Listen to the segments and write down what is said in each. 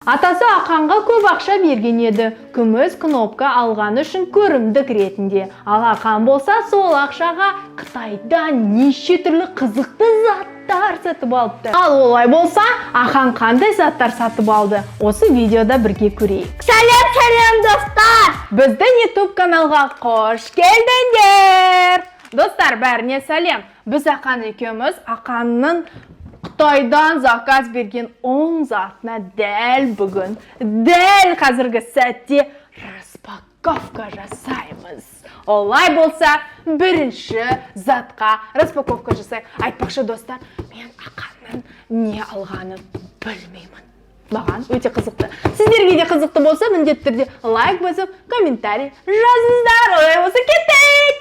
Атасы Ақанға көп ақша берген еді. Күміс кнопка алғаны үшін көрімдік ретінде. Ал Ақан болса сол ақшаға Қытайдан неше түрлі қызықты заттар сатып алыпты. Ал олай болса, Ақан қандай заттар сатып алды? Осы видеода бірге көрейік. Сәлем достар! Біздің YouTube каналға қош келдіңдер! Достар, бәріне сәлем. Біз Ақан екеуміз Ақанның Қытайдан заказ берген 10 затына дәл бүгін, дәл қазіргі сәтте распаковка жасаймыз. Олай болса, бірінші затқа распаковка жасайық. Айтпақшы достар, мен Ақанның не алғанын білмеймін. Маған өте қызықты. Сіздерге де қызықты болса, міндетті түрде лайк басып, комментарий жазыңыздар. Олай болса, кеттік!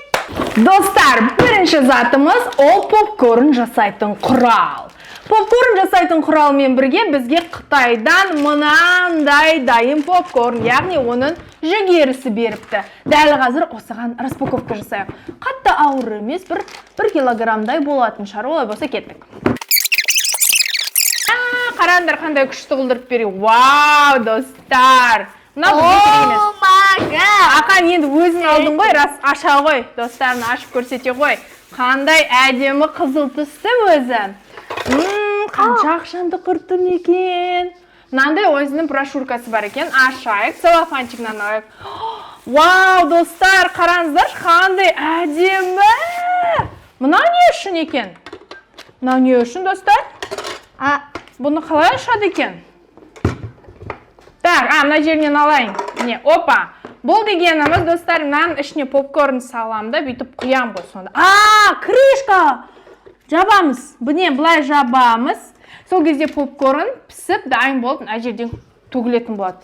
Достар, бірінші затымыз ол попкорн жасайтын құрал. Попкорн жасайтын құралмен бірге бізге Қытайдан мынандай дайын попкорн, яғни оның жүгерісі беріпті. Дәл қазір осыған распаковка жасайық. Қатты ауыр емес, бір килограммдай болатын шығар. Олай болса кеттік. Қараңдар қандай күшті қылдырып берейік. Вау, достар! Ақан енді өзің алдың ғой, рас аша ғой. Достарына ашып көрсете ғой. Қандай әдемі қызыл түсті өзі. Қанша ақшанды құрттым екен. Мынандай өзінің брошюркасы бар екен. Ашайық, целлофанчигінен алайық. Вау, достар, қараңыздар, қандай әдемі. Мына не үшін екен? Мына не үшін, достар? Бұны қалай ашады екен? Так, мына жерінен алайын. Не, опа. Бұл дегеніміз, достар, мынаның ішіне попкорн салам да, бүйтіп құям ғой сонда. Крышка! Жабамыз. Бұне бұлай жабамыз. Сол кезде попкорн пісіп, дайын болып, мына жерден төгілетін болады.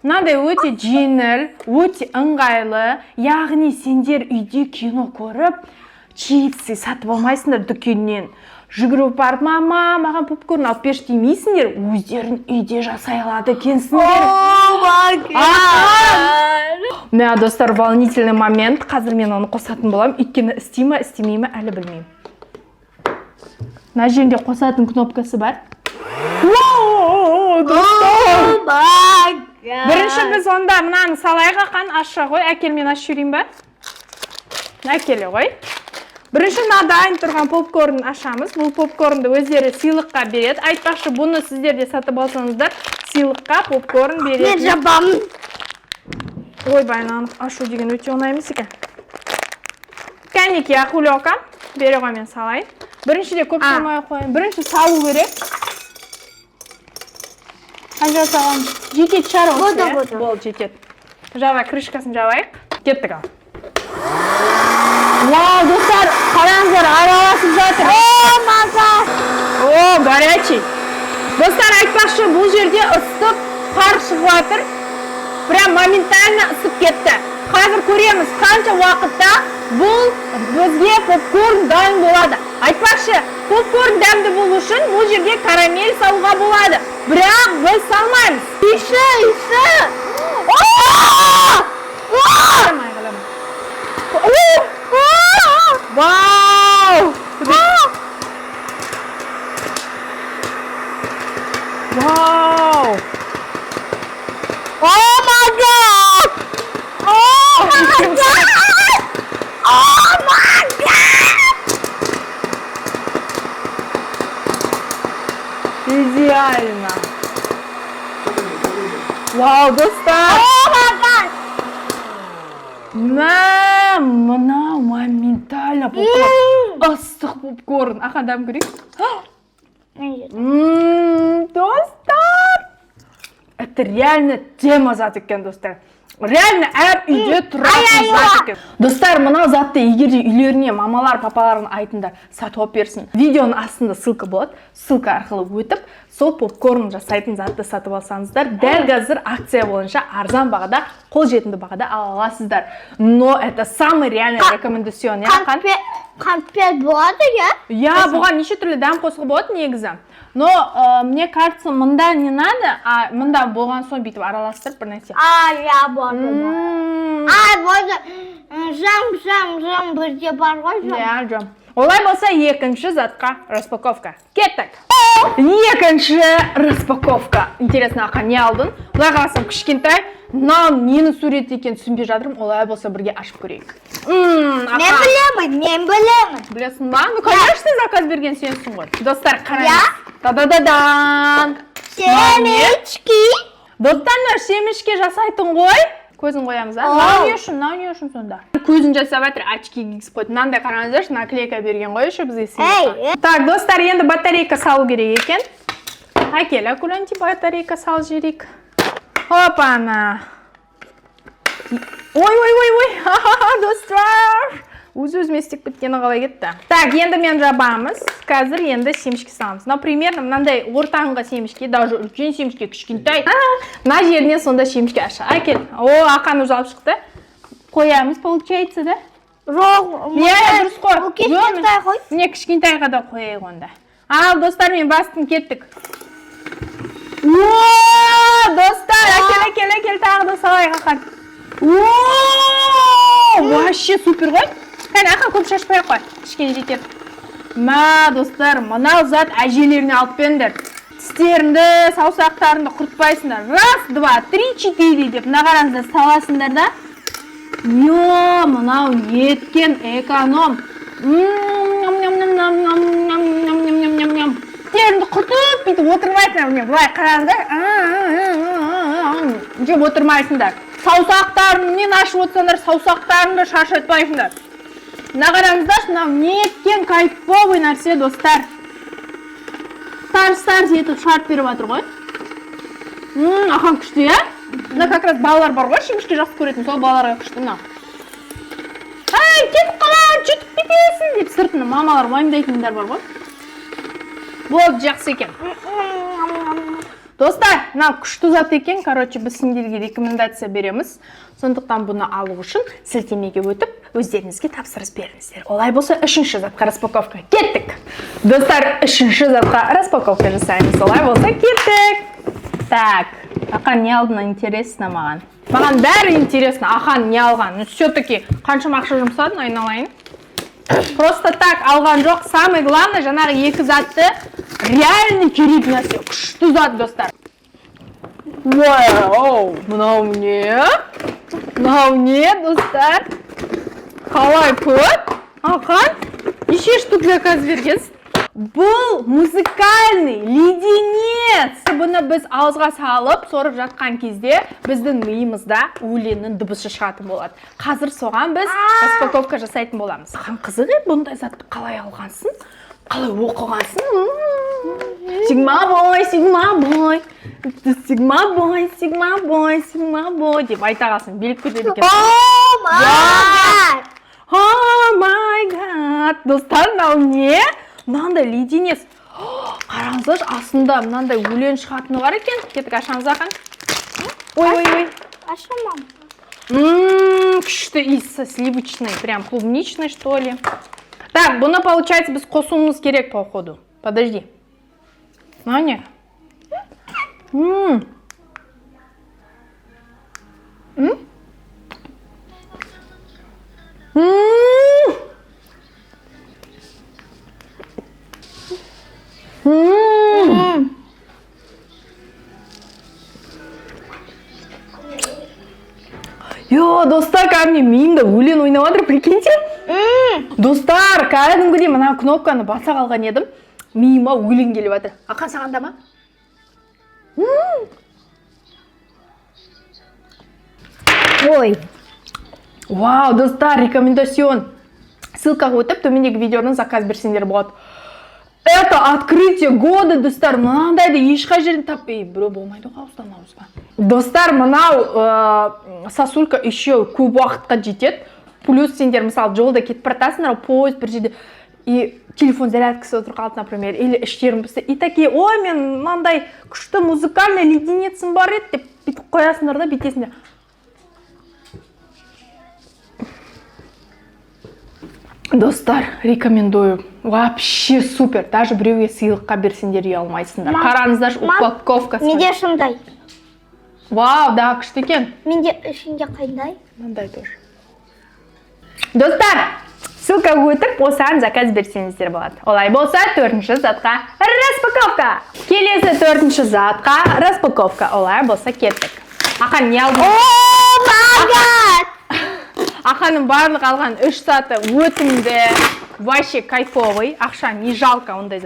Мынандай өте жеңіл, өте ыңғайлы. Яғни сендер үйде кино көріп, чипсы сатып алмайсыңдар дүкеннен. Жүгіріп барып, мама, маған попкорн алып берші демейсіңдер, өздерін үйде жасай алады екенсіңдер. Мә, достар, волнительный момент. Қазір мен оны қосатын боламын. Өйткені істей ме, істемей ме, әлі білмеймін. Мына жерінде қосатын кнопкасы бар. Бірінші біз онда мынаны салайық. Ақан, аша ғой. Әкел, мен ашып жүрейін ба? Әкеле ғой. Бірінші дайын тұрған попкорн ашамыз. Бұл попкорнды өздері сыйлыққа береді. Айтпақшы, бұны сіздерде сатып алсаңыздар, сыйлыққа попкорн береді. Мен жабамын. Ой, байнаны ашу деген өте оңай емес екен. Кәнеке, ақулёка. Бере ғой, мен салайын. Біріншіде көп салмай қойын. Бірінші салу керек. Қанша салам? Жетет шар осы. Бол, жетет. Жабай, крышкасын жабайық. Кеттік ал. Вау, достар, қараңыздар, араласып жатыр. Горячий. Достар, айтпақшы, бұл жерде ыстық пар шығып жатыр. Прям моментально ысып кетті. Қазір көреміз, қанша уақытта бұл бізге попкорн дайын болады. Айтпақшы, попкорн дәмді болу үшін бұл жерге карамель салуға болады. Бірақ біз салмаймыз. Иші! Вау! Вау! Oh my god! Oh my god! Oh my god! Идеально! Вау, достар! Oh my god! Мына моментально попкорн. Ыстық попкорн. Ақан дәм көрейік. Достар! Это реально тема зат екен, достар. Реально әр үйде тұратын зат екен. Достар, мына затты егерде үйлеріне мамалар, папаларын айтыңдар, сатып берсін. Видеоның астында ссылка болады. Ссылка арқылы өтіп, сол попкорн жасайтын затты сатып алсаңыздар, дәл қазір акция бойынша арзан бағада, қолжетімді бағада ала аласыздар. Но это самый реальный рекомендацион. Қанпет болады, я? Я, бұған неше түрлі дәм қосуға болады негізі. Но мне кажется, мында не надо, а мында болған соң бүйтіп араластырып бір нәрсе. Я болды. Болды. Жам бірде бар ғой, жам. Жам. Олай болса екінші затқа распаковка. Кеттік! Екінші распаковка. Интересно, ақан не алдың? Бұлай қарасам кішкентай, мынау нені сурет екен түсінбей жатырмын. Олай болса бірге ашып көрейік. Мен білемін. Білесің ба? Ну, конечно, заказ берген сенсің ғой. Достар, қараңыз. Та-да-да-дан. Семечки. Достар, семечке жасайтын ғой. Көзін қоямыз, а? Нау не үшін сонда? Көзін жасап жатыр, очки кигізіп қойды. Мынандай қараңыздаршы, наклейка берген ғой, еще бізге сыйлыққа. Так, достар, енді батарейка салу керек екен. Әкел, акуленти батарейка сал жіберейік. Опана. Ой, достар. Өз-өзіме істеп біткені қалай кетті. Так, енді мен жабамыз. Қазір енді семішке саламыз. Например, мынандай ортаңғы семішке, даже үлкен семішке кішкентай. Мына жеріне сонда семішке аша. Әкел. Ақан уже алып шықты. Қоямыз, получается, да? Жоқ, дұрыс қой. бұл кішкентай қой. Міне кішкентайға да қояйық онда. Ал, достар, мен бастым, кеттік. Достар, әкел, тағы да салайық ақан. Вообще супер ғой. Кәне, ақан көп шашпай қой. Кішкене жетер. Ма, достар, мынау зат әжелеріне алып беріңдер. Тістеріңді, саусақтарыңды құртпайсыңдар. Раз, два, три, четыре деп мына қараңыздар саласыңдар да. Мынау еткен эконом. Тістеріңді құртып, бүйтіп отырмайсыңдар. Бұлай қараңыздар. Жеп отырмайсыңдар. Саусақтарыңмен ашып отырсаңдар, саусақтарыңды шашатпайсыңдар. Мына қараңыздаршы, мынау неткен кайфовый нәрсе, достар. Старс етіп шарт беріп жатыр ғой. Ақан күшті, иә? Мына как раз балалар бар ғой, шемішке жақсы көретін, сол балаларға күшті мына. Кетіп қалам, жетіп кетесің деп сыртына мамалар уайымдайтындар бар ғой. Болды, жақсы екен. Достар, мынау күшті зат екен, короче, біз сендерге рекомендация береміз. Сондықтан бұны алу үшін сілтемеге өтіп, өздеріңізге тапсырыс беріңіздер. Олай болса, үшінші затқа распаковка. Кеттік! Достар, үшінші затқа распаковка жасаймыз. Олай болса, кеттік! Так, ақан не алдың, интересно маған. Маған бәрі интересно, ақан не алған. Все-таки қаншама ақша жұмсадың, айналайын. Просто так алған жоқ. Самый главный, жаңағы екі затты реально керек нәрсе. Күшті зат, достар. Вау, мынау не? Мынау не, достар? Қалай көп? Ақан, неше штук заказ бергенсіз? Бұл музыкальный леденец. Бұны біз ауызға салып, сорып жатқан кезде біздің миымызда өлеңнің дыбысы шығатын болады. Қазір соған біз распаковка жасайтын боламыз. Ақан қызық еді, бұндай затты қалай алғансың? Қалай оқығансың? Сигма бой деп айта қалсың, беліп кетеді екен. О май гад! Достар, мынау не? Мынандай леденец. Қараңыздар, астында мынандай өлең шығатыны бар екен. Кеттік, ашамыз ақан. Ой. Ашамам. Күшті иісі, сливочный, прям клубничный, что ли. Так, бұны, получается, біз қосуымыз керек по ходу. Подожди. Не? Достар, кәдімгі миымда өлең ойнап жатыр, прикиньте. Достар, кәдімгідей мына кнопканы баса қалған едім, миыма өлең келіп жатыр. Ақан сағанда ма? Ой. Вау, достар, рекомендацион. Ссылкаға өтіп, төмендегі видеодан заказ берсеңдер болады. Это открытие года, достар. Мынандайды ешқай жерден таппай. Біреу болмайды ғой ауыздан. Достар, мынау сосулька еще көп уақытқа жетеді. Плюс сендер, мысалы, жолда кетіп братасыңдар, поезд бір жерде и телефон зарядкасы отырып қалды, например, или іштерің бісті. И такие, ой, мен мынандай күшті музыкальный леденецім бар еді деп бүйтіп қоясыңдар да, бүйтесіңдер. Достар, рекомендую. Вообще супер. Даже біреуге сыйлыққа берсеңдер үй алмайсыңдар. Қараңыздар, упаковка. Менде шындай. Вау, да, күшті екен. Менде ішінде қайдай? Мынандай тоже. Достар, Ссылкаға өтіп, осыған заказ берсеңіздер болады. Олай болса, 4-ші затқа распаковка. Келесі 4-ші затқа распаковка. Олай болса, кеттік. Ақан не алдың? Ақаның барлық алған 3 саты өтімді, вообще кайфовый, ақша не жалко, ондай.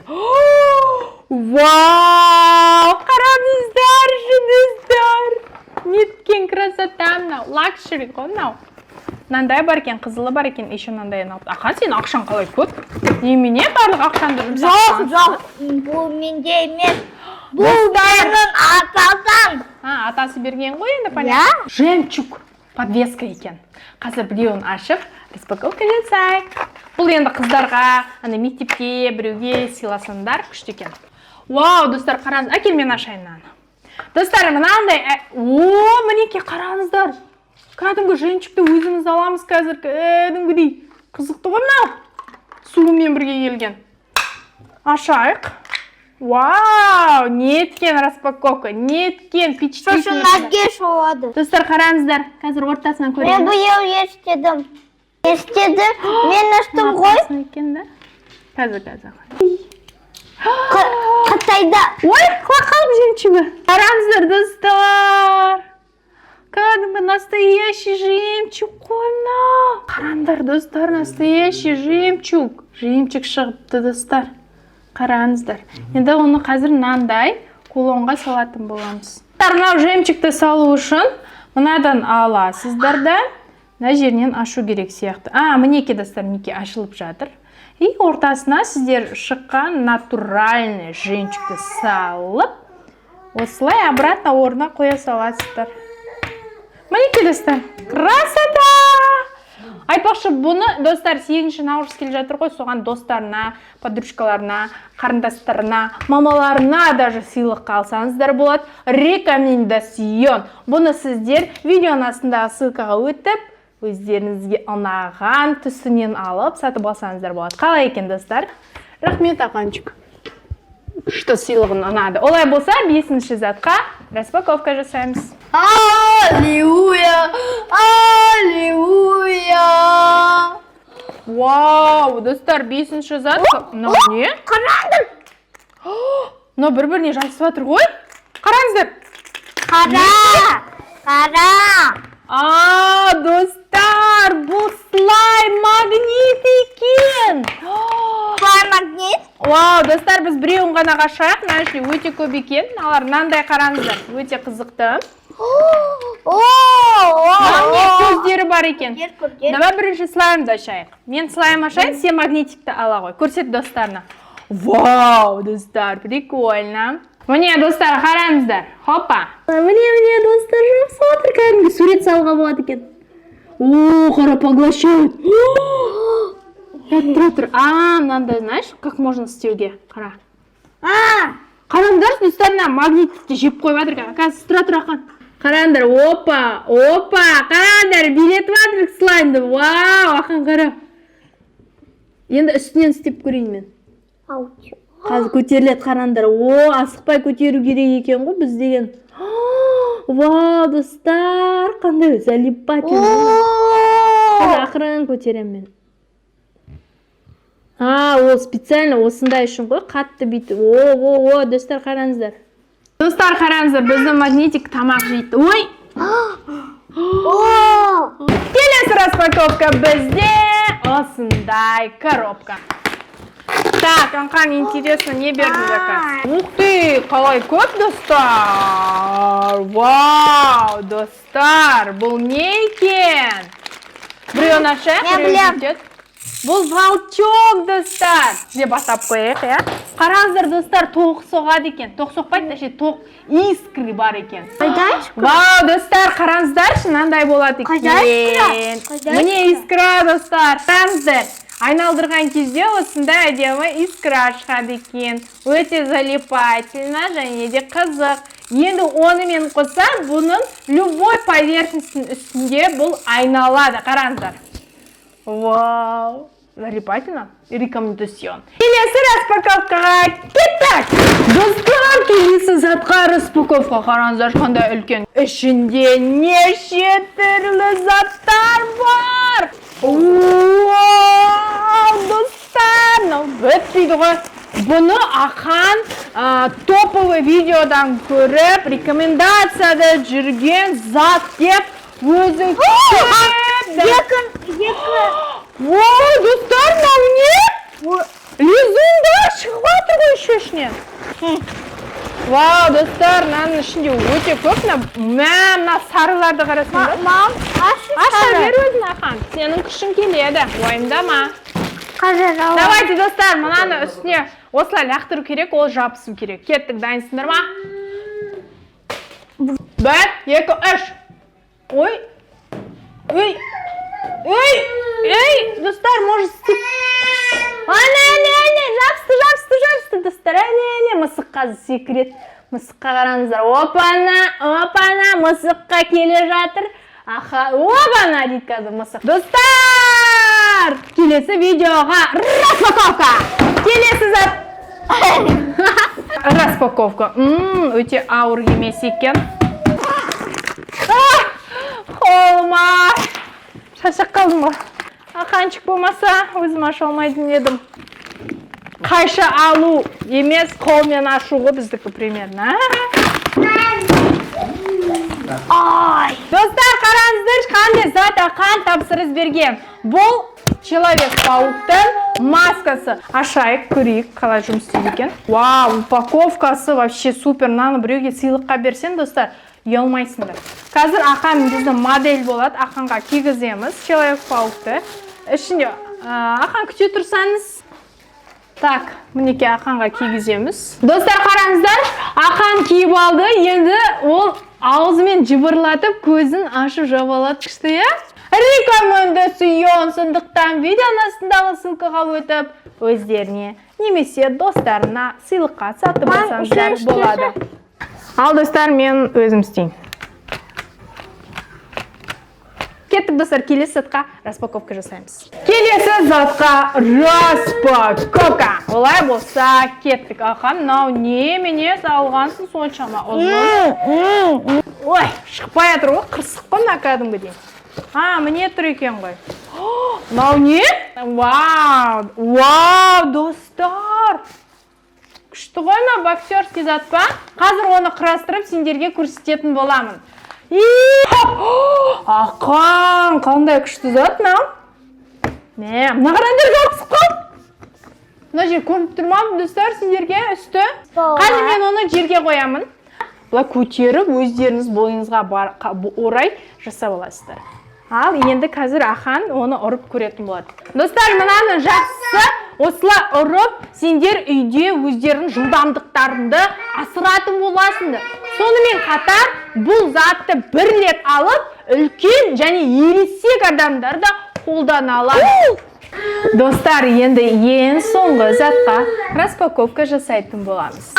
Вау, қараңыздар, жыныздар. Неткен красота мынау, лакшери ғой мынау. Мынандай бар екен, қызылы бар екен, еще мынандай алып. Ақан, сен ақшаң қалай көп? Немене барлық ақшаңды жұмсақтан? Жоқ, бұл менде емес. Бұл менің атадан. Атасы берген ғой енді, понятно. Жемчуг подвеска екен. Қазір біреуін ашып, распаковка жасайық. Бұл енді қыздарға, мектепке, біреуге сыйласаңдар, күшті екен. Вау, достар, қараңыз, әкел мен ашайын мынаны. Достар, мынандай, мінеке қараңыздар. Кәдімгі жемчугті өзіміз аламыз қазір, кәдімгідей. Қызықты ғой мынау. Суымен бірге келген. Ашайық. Вау, неткен распаковка, неткен впечатлительный. Сосын нәрге шолады. Достар, қараңыздар, қазір ортасынан көреміз. Мен бұйыл естедім. Мен аштым ғой. Ортасынан екен да? Қазір. Қытайда. Ой, қалып жемчугі. Қараңыздар, достар. Кәдімгі настоящий жемчуг қой мынау. Қараңдар, достар, настоящий жемчуг. Жемчуг шығыпты, достар. Қараңыздар. Енді оны қазір мынандай кулонға салатын боламыз. Мынау жемчугті салу үшін мынадан аласыздар да, мына жерінен ашу керек сияқты. Мінеке, достар, мінеке ашылып жатыр. И ортасына сіздер шыққан натуральный жемчугті салып, осылай обратно орнына қоя саласыздар. Мінеке, достар, красота! Айтпақшы, бұны, достар, 8-ші наурыз келе жатыр ғой, соған достарына, подружкаларына, қарындастарына, мамаларына даже сыйлыққа алсаңыздар болады. Рекомендацион. Бұны сіздер видеоның астындағы ссылкаға өтіп, өздеріңізге ұнаған түсінен алып, сатып алсаңыздар болады. Қалай екен, достар? Рахмет, Ақанчик. Что сыйлығын ұнады. Олай болса, 5-ші затқа распаковка жасаймыз. Аллилуйя! Аллилуйя! Вау, достар, 5-ші зат. Мынау не? Қараңдар. Мынау бір-біріне жайысып жатыр ғой? Қараңыздар. Қара. Достар, бұл слайм магнит екен. Слайм магнит? Вау, достар, біз біреуін ғана қашайық, мәнші өте көп екен. Алар, мынандай қараңыздар, өте қызықты. Магнит көздері бар екен. Давай бірінші слаймды ашайық. Мен слайм ашайын, сен магнитикті ала ғой. Көрсет достарына. Вау, достар, прикольно. Міне, достар, қараңыздар. Хопа. Міне, достар, жақсы отыр, кәдімгі сурет салуға болады екен. Қара поглощает. Тұр. Мынандай, знаешь, как можно істеуге? Қара. Қараңдар, достарына магнитикті жеп қойып жатыр. Қазір тұра Ақан. Қараңдар, опа, қараңдар, билетіп жатыр слаймды. Вау, Ақан қара. Енді үстінен істеп көрейін мен. Қазір көтеріледі, қараңдар. Асықпай көтеру керек екен ғой біз деген. Вау, достар, қандай залипательный. Қазір ақырын көтерем мен. Ол специально осындай үшін ғой, қатты бейті. Достар, қараңыздар. Достар, қараңыздар, біздің магнитик тамақ жейді. Ой! Келесі распаковка бізде осындай коробка. Так, Ақан, интересно, не берді заказ. Ух ты, қалай көп, достар. Вау, достар, бұл не екен? Біреуін ашайық, біреуін жетеді. Бұл волчок, достар. Деп атап қойық, я? Қараңыздар, достар, тоқ соғады екен. Тоқ соқпайды, дәше тоқ искры бар екен. Вау, достар, қараңыздар, шынандай болады екен. Міне искра, достар. Қараңыздар, айналдырған кезде осындай әдемі искра шығады екен. Өте залипательно, және де қызық. Енді онымен қоса, бұның любой поверхностың үстінде бұл айналады. Қараңыздар. Вау, залипательно. Рекомендацион. Келесі распаковкаға кеттік. Достар, келесі затқа распаковка. Қараңыздар, қандай үлкен. Ішінде неше түрлі заттар бар. Вау! достар, мынау бітпейді ғой. Бұны Ақан топовый видеодан көріп, рекомендацияда жүрген зат деп өзі Екі. Ой, достар, мынау не? Лизунда шығып жатыр ғой шешінен. Вау, достар, мынаның ішінде өте көп. Мына сарыларды қарасың ба? Мам, Аша бер өзін, Ақан. Сенің күшің келеді, уайымдама. Қазір ал. Давайте, достар, мынаны үстіне осылай лақтыру керек, ол жабысу керек. Кеттік, дайынсыңдар ма? 1, 2, 3. Ой. Эй, достар, может стип. Ане, жабысты, достар. Ане, мысыққа секрет. Мысыққа қараңыздар. Опана, мысыққа келе жатыр. Опана, дейді қазір мысық. Достар, келесі видеоға распаковка. Келесі зат. Распаковка. Өте ауыр емес екен. Қолыма. Шашақ қалдым ба? Ақанчық болмаса, өзім аша алмайтын едім. Қайша алу емес, қолмен ашуғы біздікі примерно. Достар, қараңыздар, қандай зат Ақан тапсырыс берген. Бұл Человек-пауктың маскасы. Ашайық, көрейік, қалай жұмыс істейді екен. Вау, упаковкасы вообще супер. Наны біреуге сыйлыққа берсең, достар, ұялмайсыңдар. Қазір Ақан біздің модель болады. Ақанға кигіземіз Человек-паукты. Ішінде Ақан күте тұрсаңыз. Так, мінеке Ақанға кигіземіз. Достар, қараңыздар, Ақан киіп алды. Енді ол аузымен жыбырлатып, көзін ашып жабалады күшті, е? Рекомендацион, сондықтан видеоның астындағы ссылкаға өтіп, өздеріне немесе достарына сыйлыққа сатып алсаңыздар болады. Ал, достар, мен өзім істеймін. Кеттік, достар, келесі затқа распаковка жасаймыз. Келесі затқа распаковка. Олай болса, кеттік. Ақан, мынау немене салғансың соншама ұзын? Ой, шықпай жатыр ғой, қырсық қой мына кәдімгідей. Міне тұр екен ғой. Мынау не? Вау, достар. Күшті ғой мына боксерский зат па? Қазір оны құрастырып сендерге көрсететін боламын. Ақан, қандай күшті зат мынау? Мына қараңдар жақсы қой. Мына жер көрініп тұрмам, достар, сендерге үсті. Қазір мен оны жерге қоямын. Бұлай көтеріп, өздеріңіз бойыңызға орай жасап аласыздар. Ал, енді қазір Ақан оны ұрып көретін болады. Достар, мынаны жақсысы, осылай ұрып, сендер үйде өздерінің жылдамдықтарында асыратын боласыңдар. Сонымен қатар, бұл затты бір рет алып, үлкен және ересек адамдар да қолдана алады. Достар, енді ең соңғы затқа распаковка жасайтын боламыз.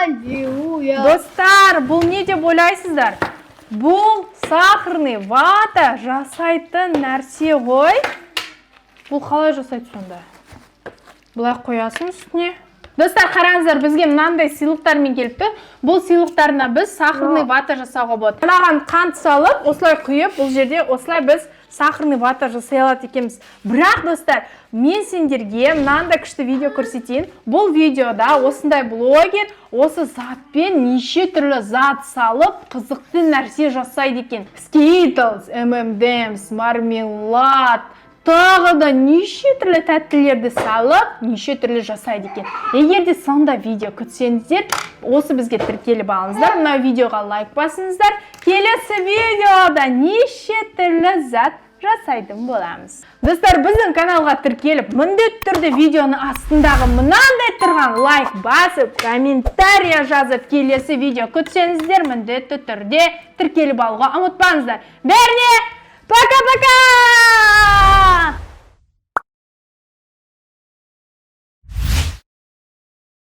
Аллилуйя. Достар, бұл не деп ойлайсыздар? Бұл сахарный вата жасайтын нәрсе ғой. Бұл қалай жасайды сонда? Бұлай қоясын үстіне. Достар, қараңыздар, бізге мынандай сыйлықтармен келіпті. Бұл сыйлықтарына біз сахарный вата жасауға болады. Мынаған қант салып, осылай құйып, бұл жерде осылай біз сахарный вата жасай алады екенбіз. Бірақ, достар, мен сендерге мынандай күшті видео көрсетейін. Бұл видеода осындай блогер осы затпен неше түрлі зат салып, қызықты нәрсе жасайды екен. Skittles, M&M's, мармелад, тағы да неше түрлі тәттілерді салып, неше түрлі жасайды екен. Егер де сонда видео күтсеңіздер, осы бізге тіркеліп алыңыздар. Мына видеоға лайк басыңыздар. Келесі видеода неше түрлі зат жасайтын боламыз. Достар, біздің каналға тіркеліп, міндетті түрде видеоны астындағы мынандай тұрған лайк басып, комментария жазып, келесі видео күтсеңіздер, міндетті түрде тіркеліп алуға ұмытпаңыздар. Бәріне пока!